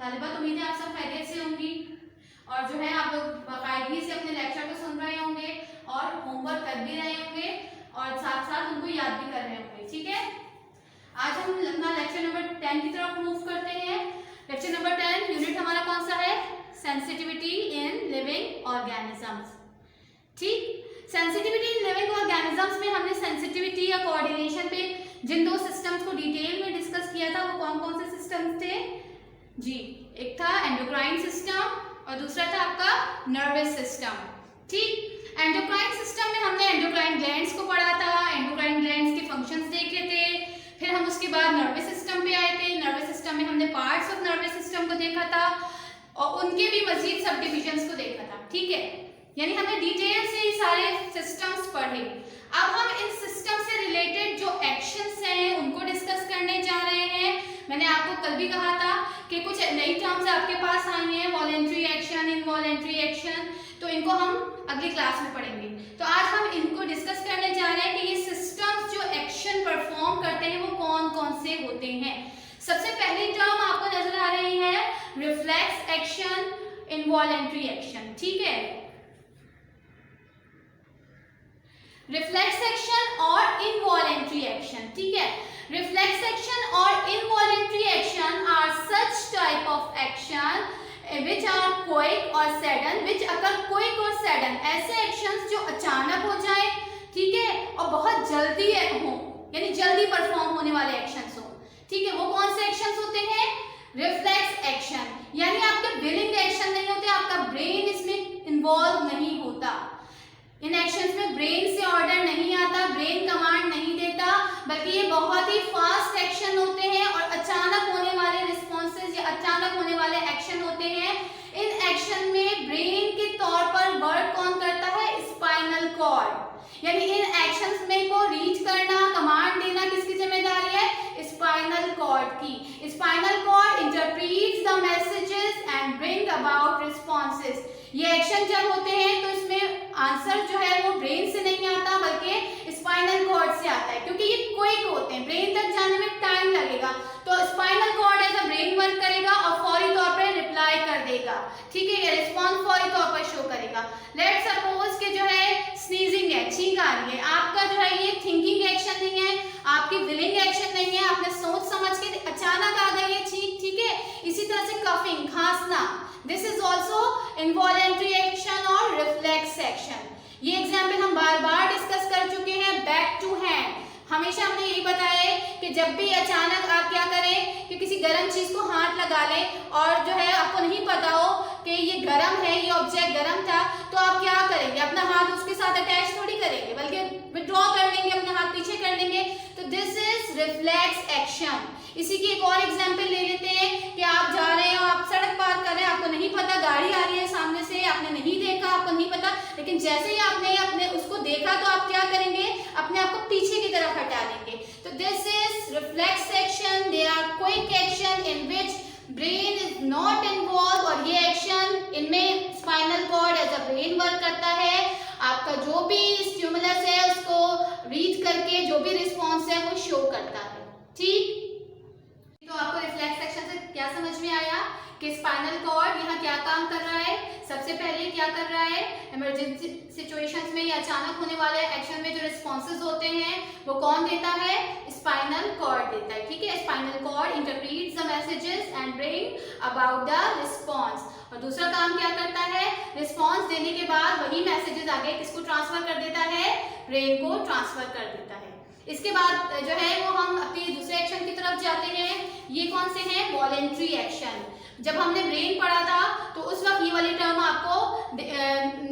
तालिबात, उम्मीद है आप सब खैरियत से होंगी और जो है आप लोग बाकायदगी से अपने लेक्चर को सुन रहे होंगे और होमवर्क कर भी रहे होंगे और साथ साथ उनको याद भी कर रहे होंगे। ठीक है, आज हम अपना लेक्चर नंबर 10 की तरफ मूव करते हैं। लेक्चर नंबर 10 यूनिट हमारा कौन सा है? Sensitivity in living organisms. ठीक, सेंसिटिविटी इन लिविंग ऑर्गेनिजम्स में हमने सेंसिटिविटी या कोऑर्डिनेशन पे जिन दो सिस्टम्स को डिटेल में डिस्कस किया था वो कौन कौन से सिस्टम्स थे जी? एक था एंडोक्राइन सिस्टम और दूसरा था आपका नर्वस सिस्टम। ठीक, एंडोक्राइन सिस्टम में हमने एंडोक्राइन ग्लैंड्स को पढ़ा था, एंडोक्राइन ग्लैंड्स के फंक्शंस देखे थे। फिर हम उसके बाद नर्वस सिस्टम पे आए थे। नर्वस सिस्टम में हमने पार्ट्स ऑफ नर्वस सिस्टम को देखा था और उनके भी मजीद सब डिविजन्स को देखा था। ठीक है, यानी हमने डिटेल से ये सारे सिस्टम्स पढ़े। अब हम इन सिस्टम से रिलेटेड जो एक्शंस हैं उनको डिस्कस करने जा रहे हैं। मैंने आपको कल भी कहा था कि कुछ नई टर्म्स आपके पास आई हैं, वॉलेंट्री एक्शन, इनवॉलेंट्री एक्शन, तो इनको हम अगली क्लास में पढ़ेंगे। तो आज हम इनको डिस्कस करने जा रहे हैं कि ये सिस्टम्स जो एक्शन परफॉर्म करते हैं वो कौन कौन से होते हैं। सबसे पहली टर्म आपको नजर आ रही है रिफ्लेक्स एक्शन, इनवॉलेंट्री एक्शन। ठीक है, रिफ्लेक्स एक्शन और इनवॉलेंट्री एक्शन। ठीक है, रिफ्लेक्स एक्शन और involuntary action are such type of action which are quick और sudden, which occur quick और sudden, ऐसे एक्शंस जो अचानक हो जाए, ठीक है, और बहुत जल्दी हो, यानी जल्दी परफॉर्म होने वाले एक्शंस हो। ठीक है, वो कौन से एक्शंस होते हैं? रिफ्लेक्स एक्शन, यानी आपके विलिंग एक्शन नहीं होते, आपका ब्रेन इसमें इन्वॉल्व नहीं होता। इन एक्शंस में ब्रेन से ऑर्डर नहीं आता, ब्रेन कमांड नहीं देता, बल्कि ये बहुत ही फास्ट एक्शन होते हैं और अचानक होने वाले रिस्पॉन्सेज या अचानक होने वाले एक्शन होते हैं। इन एक्शन में ब्रेन के तौर पर वर्क कौन करता है? स्पाइनल कॉर्ड, यानी इन एक्शंस में को रीच करना, कमांड देना किसकी जिम्मेदारी है? स्पाइनल कॉर्ड की। Spinal cord interprets the messages and bring about responses. ये एक्शन जब होते हैं तो इसमें आंसर जो है वो ब्रेन से नहीं आता बल्कि स्पाइनल कॉर्ड से आता है, क्योंकि ये क्विक होते हैं, ब्रेन तक जाने में टाइम लगेगा, तो spinal cord as a brain work करेगा और फौरी तौर पर रिप्लाई कर देगा। ठीक है, ये रिस्पॉन्स फौरी तौर पर शो करेगा। लेट्स सपोज कि जो है स्नीजिंग है, छींक आ रही है, आपका जो है ये थिंकिंग एक्शन नहीं है, आपकी विलिंग एक्शन नहीं है, आपने सोच समझ के अचानक आ गई है छींक। ठीक है, इसी तरह से कफिंग, खांसना, this is also involuntary action और रिफ्लेक्स एक्शन। ये एग्जाम्पल हम बार बार डिस्कस कर चुके हैं। बैक टू हैंड, हमेशा हमने यही बताया है कि जब भी अचानक आप क्या करें कि किसी गर्म चीज को हाथ लगा लें और जो है आपको नहीं पता हो कि ये गर्म है, ये ऑब्जेक्ट गर्म था, तो आप क्या करेंगे? अपना हाथ उसके साथ अटैच थोड़ी करेंगे, बल्कि विड्रॉ कर लेंगे, अपना हाथ पीछे कर लेंगे। तो दिस इज रिफ्लेक्स एक्शन। इसी की एक और एग्जाम्पल ले लेते हैं कि आप जा रहे हैं और आप सड़क पार कर रहे हैं, आपको नहीं पता गाड़ी आ रही है सामने से, आपने नहीं देखा, आपको नहीं पता, लेकिन जैसे ही आपने अपने उसको देखा तो आप क्या करेंगे? अपने आप को पीछे की तरफ हटा देंगे। तो this is reflex action. They are quick action in which brain is not involve, और ये एक्शन इनमें spinal cord as a brain work करता है, आपका जो भी स्टिमुलस है उसको रीड करके जो भी रिस्पॉन्स है वो शो करता है। ठीक, तो आपको रिफ्लेक्स एक्शन से क्या समझ में आया कि स्पाइनल कॉर्ड यहाँ क्या काम कर रहा है? सबसे पहले क्या कर रहा है? इमरजेंसी सिचुएशंस में या अचानक होने वाले एक्शन में जो रिस्पॉन्सेज होते हैं वो कौन देता है? स्पाइनल कॉर्ड देता है। ठीक है, spinal cord interprets the messages and bring about the response. और दूसरा काम क्या करता है? रिस्पॉन्स देने के बाद वही मैसेजेस आगे किसको ट्रांसफर कर देता है? ब्रेन को ट्रांसफर कर देता है। इसके बाद जो है वो हम अपने दूसरे एक्शन की तरफ जाते हैं। ये कौन से हैं? Voluntary action. जब हमने ब्रेन पढ़ा था तो उस वक्त ये वाली टर्म आपको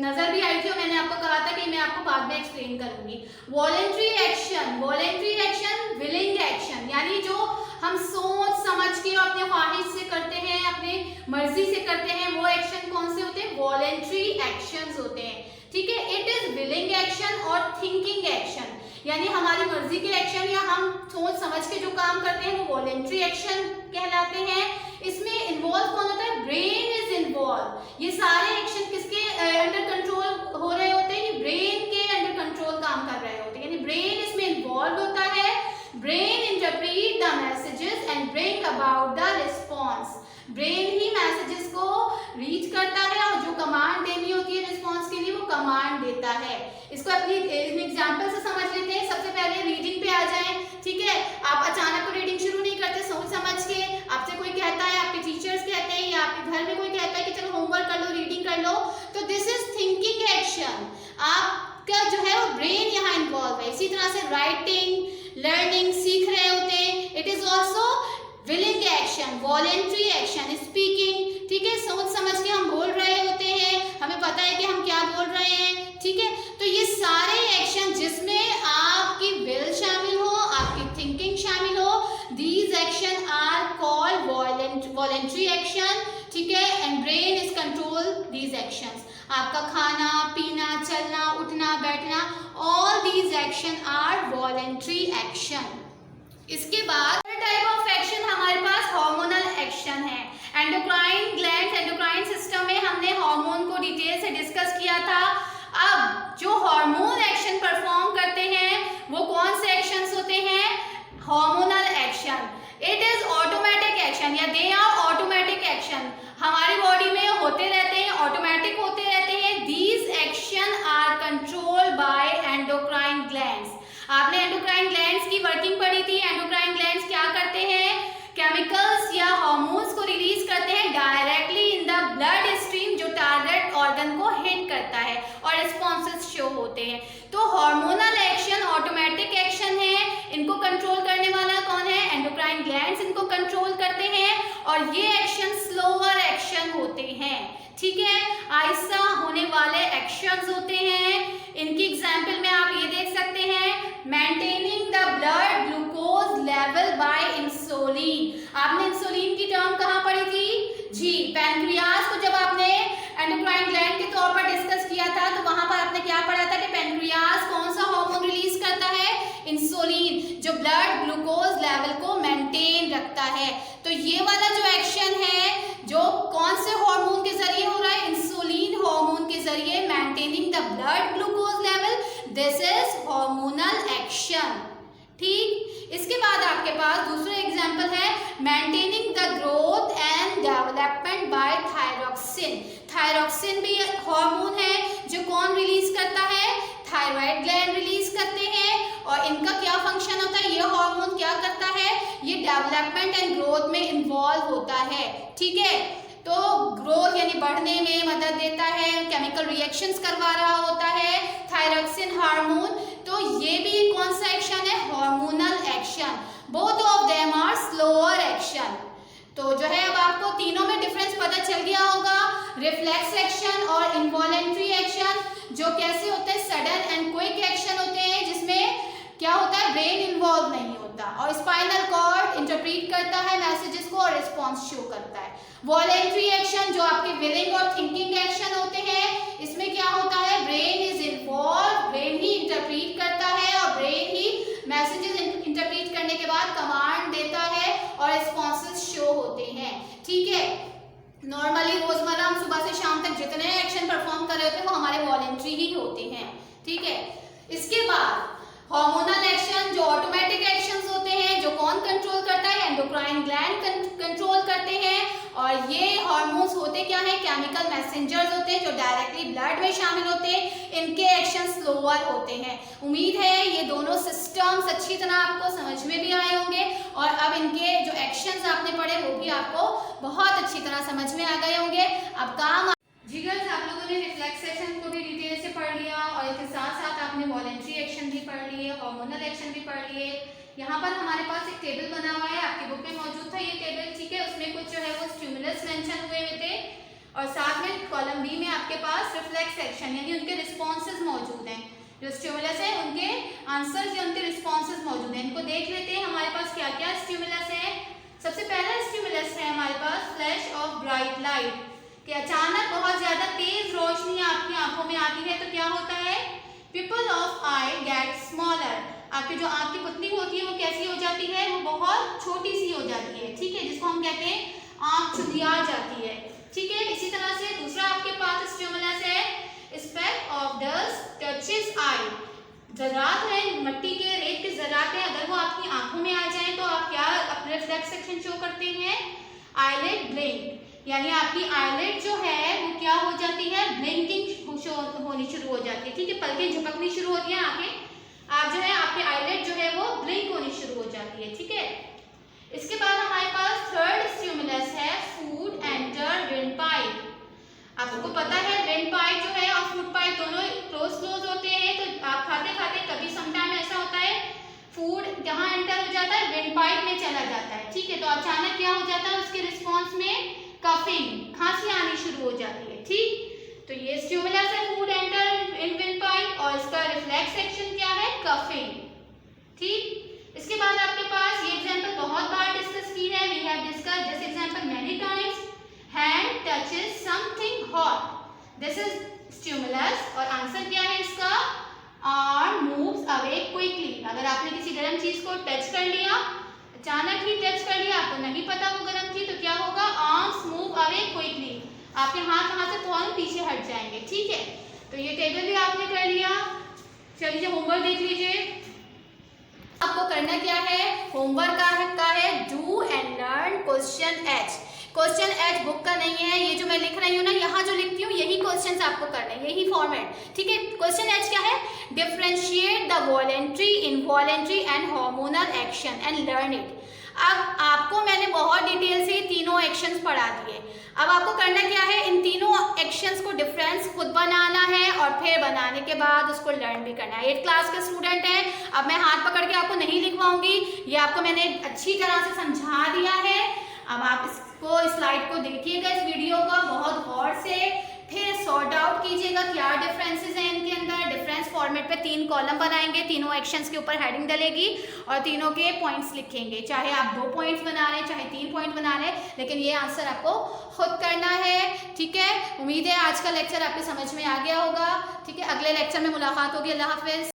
नजर भी आई थी और मैंने आपको कहा था कि मैं आपको बाद में एक्सप्लेन करूंगी। Voluntary action, voluntary action willing action, यानी जो हम सोच समझ के अपने ख्वाहिश से करते हैं, अपने मर्जी से करते हैं, वो एक्शन कौन से होते हैं? वॉलेंट्री एक्शंस होते हैं। ठीक है, इट इज विलिंग एक्शन और थिंकिंग एक्शन, यानी हमारी मर्जी के एक्शन या हम सोच समझ के जो काम करते हैं वो वॉलेंट्री एक्शन कहलाते हैं। इसमें इन्वॉल्व कौन होता है? Brain is involve. ये सारे एक्शन किसके अंडर कंट्रोल हो रहे होते हैं? ये ब्रेन के अंडर कंट्रोल काम कर रहे होते हैं, यानी ब्रेन इसमें इन्वॉल्व होता है about the response. Brain he messages को रीड करता है और जो कमांड देनी होती है रिस्पॉन्स के लिए वो कमांड देता है। इसको अपनी एग्जांपल से समझ लेते हैं। सबसे पहले रीडिंग पे आ जाएं, ठीक है। आप अचानक तो रीडिंग शुरू नहीं करते, सोच समझ के। आपसे कोई कहता है, आपके टीचर्स कहते हैं या आपके घर में कोई कहता है कि चलो होमवर्क कर लो, रीडिंग कर लो, तो दिस इज थिंकिंग एक्शन। आपका जो है वो ब्रेन यहाँ इन्वॉल्व है। इसी तरह से राइटिंग, लर्निंग, सीख रहे होते हैं, it is also willing action, voluntary action, speaking, ठीक है। सोच समझ के हम बोल रहे होते हैं, हमें पता है कि हम क्या बोल रहे हैं, ठीक है। तो ये सारे एक्शन जिसमें आपकी विल शामिल हो, आपकी थिंकिंग शामिल हो, these action are called voluntary action, ठीक है। And brain is control these actions. आपका खाना पीना, चलना उठना बैठना, all these action are voluntary action. इसके बाद टाइप ऑफ एक्शन हमारे पास हार्मोनल एक्शन है। एंडोक्राइन ग्लैंड, एंडोक्राइन सिस्टम में हमने हार्मोन को डिटेल से डिस्कस किया था। अब जो हार्मोन एक्शन परफॉर्म करते हैं वो कौन से एक्शंस होते हैं? Hormonal action. It is automatic action या दे आर ऑटोमेटिक एक्शन। हमारी बॉडी में होते रहते हैं, ऑटोमेटिक होते रहते हैं। These action are controlled by endocrine glands. आपने एंडोक्राइन ग्लैंड्स की वर्किंग पढ़ी थी। एंडोक्राइन ग्लैंड्स क्या करते हैं? केमिकल्स या हार्मोन्स को रिलीज करते हैं directly in the blood stream, जो टारगेट ऑर्गन को हिट करता है और रिस्पॉन्सेस शो होते हैं। तो हार्मोनल एक्शन ऑटोमेटिक एक्शन है। इनको कंट्रोल करने वाला कौन है? एंडोक्राइन ग्लैंड्स इनको कंट्रोल करते हैं और ये एक्शन स्लोअर एक्शन होते हैं, ठीक है। आहिस्ता होने वाले एक्शंस होते हैं। इनकी एग्जाम्पल में आप ये देख सकते हैं, maintaining the blood glucose level by insulin. आपने इंसुलिन की टर्म कहाँ पढ़ी थी? जी, पैनक्रियाज को जब आपने एंडोक्राइन ग्लैंड के तौर पर डिस्कस किया था तो वहां पर आपने क्या पढ़ा था कि पैनक्रियाज कौन सा हार्मोन रिलीज करता है? इंसुलिन, जो ब्लड ग्लूकोज लेवल को मेंटेन रखता है। तो ये वाला जो एक्शन है जो कौन से हार्मोन के जरिए हो रहा है? इंसुलिन हार्मोन के जरिए, maintaining the blood glucose level, this is hormonal action, ठीक। इसके बाद आपके पास दूसरा एग्जांपल है maintaining the growth and development bye thyroxine. Thyroxine भी हार्मोन है जो कौन रिलीज करता है? थायराइड ग्लैंड रिलीज करते हैं। और इनका क्या फंक्शन होता है? ये हार्मोन क्या करता है? ये डेवलपमेंट एंड ग्रोथ में इन्वॉल्व होता है, ठीक है। तो ग्रोथ यानी बढ़ने में मदद देता है, केमिकल रिएक्शंस करवा रहा होता है थायरोक्सिन हार्मोन। तो ये भी कौन सा एक्शन है? Hormonal action. Both of them are slower action. तो जो है अब आपको तीनों में डिफरेंस पता चल गया होगा। रिफ्लेक्स एक्शन और इनवॉलेंट्री एक्शन जो कैसे होते हैं? सडन एंड क्विक एक्शन होते हैं जिसमें क्या होता है? ब्रेन इन्वॉल्व नहीं होता और स्पाइनल कॉर्ड इंटरप्रीट करता है मैसेजेस को और रिस्पॉन्स शो करता है। वॉलेंट्री एक्शन जो आपके विलिंग और थिंकिंग एक्शन होते हैं, इसमें क्या होता है? Brain is involve, brain he interpret करता है और ब्रेन ही मैसेजेस इंटरप्रीट करने के बाद कमांड देता है और रिस्पॉन्सेस शो होते हैं, ठीक है। नॉर्मली रोजमर्रा हम सुबह से शाम तक जितने एक्शन परफॉर्म कर रहे होते हैं वो हमारे वॉलेंट्री ही होते हैं, ठीक है। इसके बाद हार्मोनल एक्शन जो ऑटोमेटिक एक्शंस होते हैं, जो कौन कंट्रोल करता है? एंडोक्राइन ग्लैंड कंट्रोल करते हैं। और ये हार्मोन्स होते क्या है? केमिकल मैसेंजर्स होते हैं जो डायरेक्टली ब्लड में शामिल होते हैं। इनके एक्शन स्लोअर होते हैं। उम्मीद है ये दोनों सिस्टम्स अच्छी तरह आपको समझ में भी आए होंगे और अब इनके जो एक्शंस आपने पढ़े वो भी आपको बहुत अच्छी तरह समझ में आ गए होंगे। अब काम जी गर्ल्स, आप लोगों ने रिफ्लेक्स एक्शन को भी डिटेल से पढ़ लिया और इसके साथ साथ आपने वॉलेंट्री एक्शन भी पढ़ लिए, हार्मोनल एक्शन भी पढ़ लिए। यहाँ पर हमारे पास एक टेबल बना हुआ है, आपकी बुक में मौजूद था ये टेबल, ठीक है। उसमें कुछ जो है वो स्टिमुलस मेंशन हुए थे और साथ में कॉलम बी में आपके पास रिफ्लेक्स एक्शन यानी उनके रिस्पॉन्सेज मौजूद हैं। जो स्टिमुलस है उनके आंसर्स या उनके रिस्पॉन्सेज मौजूद हैं। इनको देख लेते हैं हमारे पास क्या क्या स्टिमुलस है। सबसे पहला स्टिमुलस है हमारे पास फ्लैश ऑफ ब्राइट लाइट, कि अचानक बहुत ज्यादा तेज रोशनी आपकी आंखों में आती है तो क्या होता है? People of I get smaller. आपकी जो आंख की पुतली होती है वो कैसी हो जाती है? वो बहुत छोटी सी हो जाती है, ठीक है, जिसको हम कहते हैं आंख चुंधिया जाती है, ठीक है। इसी तरह से दूसरा आपके पास स्टिमुलस है स्पेक ऑफ डस्ट टचेस आई। ज़रात है, मट्टी के रेत के ज़रात है, अगर वो आपकी आंखों में आ जाए तो आप क्या अपने रिफ्लेक्स सेक्शन शो करते हैं? आईलिड ब्लिंक, यानी आपकी आईलिड जो है वो क्या हो जाती है? ब्लिंकिंग शो होनी शुरू हो जाती है। ठीक है, पलकें झपकनी शुरू होती हैं, आंखें आप जो है आपके आईलिड जो है वो ब्लिंक होनी शुरू हो जाती है। ठीक है, इसके बाद हमारे पास थर्ड स्टिमुलस है फूड एंटर विंड पाइप। आपको पता है विंड पाइप जो है और फूड पाइप दोनों क्लोज होते हैं, तो आप खाते खाते कभी समटाइम ऐसा होता है फूड कहाँ एंटर हो जाता है? विंड पाइप में चला जाता है। ठीक है, तो अचानक क्या हो जाता है? उसके रिस्पॉन्स में कफिंग, खांसी आनी शुरू हो जाती है। ठीक, तो ये स्टिमुलस है food enter in wind pipe और इसका रिफ्लेक्स एक्शन क्या है? कफिंग। ठीक, इसके बाद आपके पास ये एग्जांपल बहुत बार डिस्कस की है, we have discussed this example many times. Hand touches something hot, this is stimulus और आंसर क्या है इसका? Arm moves away quickly. अगर आपने किसी गर्म चीज को टच कर लिया, अचानक ही टच कर लिया, आपको नहीं पता वो गर्म थी, तो क्या होगा? आर्म्स मूव अवे क्विकली, आपके हाथ वहां से फौरन पीछे हट जाएंगे। ठीक है, तो ये टेबल भी आपने कर लिया। चलिए होमवर्क देख लीजिए। आपको करना क्या है? होमवर्क का है do and learn question H. Question H book का नहीं है, ये जो मैं लिख रही हूँ ना, यहाँ जो लिखती हूँ यही क्वेश्चंस आपको करने हैं, यही फॉर्मेट। ठीक है, क्वेश्चन एच क्या है? Differentiate the voluntary, involuntary and hormonal action and learn it. अब आपको मैंने बहुत डिटेल से तीनों एक्शंस पढ़ा दिए। अब आपको करना क्या है? इन तीनों एक्शंस को डिफरेंस खुद बनाना है और फिर बनाने के बाद उसको लर्न भी करना है। 8th क्लास के स्टूडेंट हैं, अब मैं हाथ पकड़ के आपको नहीं लिखवाऊंगी, ये आपको मैंने अच्छी तरह से समझा दिया है। अब आप इसको स्लाइड को देखिएगा, इस वीडियो को बहुत गौर से, फिर सॉर्ट आउट कीजिएगा क्या डिफरेंसेस हैं इनके अंदर। डिफरेंस फॉर्मेट पे 3 कॉलम बनाएंगे, तीनों एक्शंस के ऊपर हेडिंग डलेगी और तीनों के पॉइंट्स लिखेंगे। चाहे आप 2 पॉइंट्स बना रहे हैं, चाहे 3 पॉइंट बना रहे हैं, लेकिन ये आंसर आपको खुद करना है। ठीक है, उम्मीद है आज का लेक्चर आपके समझ में आ गया होगा। ठीक है, अगले लेक्चर में मुलाकात होगी। अल्लाह हाफिज।